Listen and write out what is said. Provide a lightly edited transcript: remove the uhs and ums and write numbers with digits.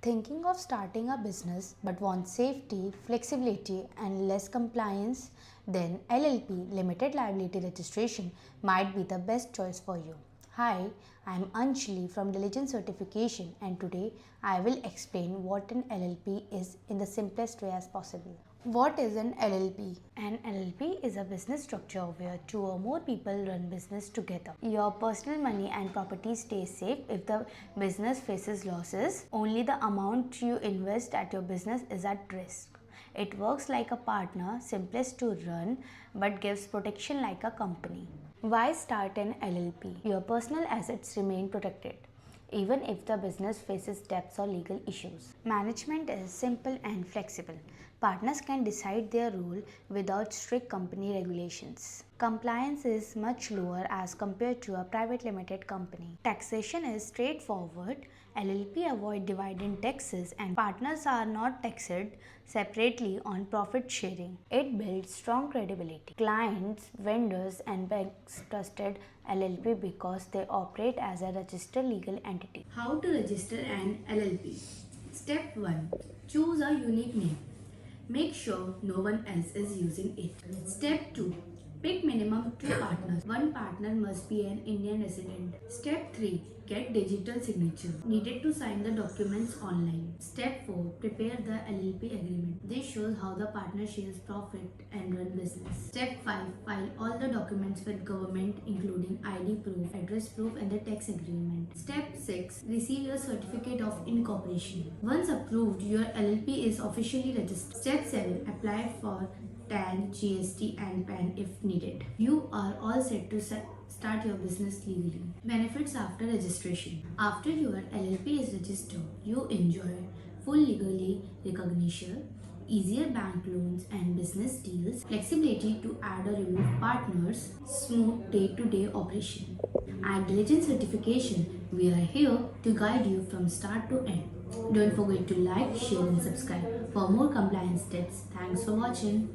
Thinking of starting a business but want safety, flexibility, and less compliance? Then LLP Limited Liability Registration might be the best choice for you. Hi, I am Anjali from Diligence Certification, and today I will explain what an LLP is in the simplest way as possible. What is an LLP? An LLP is a business structure where two or more people run business together. Your personal money and property stay safe if the business faces losses. Only the amount you invest at your business is at risk. It works like a partner, simplest to run, but gives protection like a company. Why start an LLP? Your personal assets remain protected, even if the business faces debts or legal issues. Management is simple and flexible. Partners can decide their role without strict company regulations. Compliance is much lower as compared to a private limited company. Taxation is straightforward. LLP avoid dividend taxes and partners are not taxed separately on profit sharing. It builds strong credibility. Clients, vendors and banks trusted LLP because they operate as a registered legal entity. How to register an LLP? Step 1. Choose a unique name. Make sure no one else is using it. Step 2. Pick minimum 2 partners. One partner must be an Indian resident. Step 3. Get digital signature. Needed to sign the documents online. Step 4. Prepare the LLP agreement. This shows how the partner shares profit and run business. Step 5. File all the documents with government including ID proof, address proof and the tax agreement. Step 6. Receive your certificate of incorporation. Once approved, your LLP is officially registered. Step 7. Apply for TAN, GST and PAN if needed. You are all set to start your business legally. Benefits after registration. After your LLP is registered, you enjoy full legally recognition, easier bank loans and business deals, flexibility to add or remove partners, smooth day-to-day operation. At Diligence Certification, we are here to guide you from start to end. Don't forget to like, share and subscribe for more compliance tips. Thanks for watching.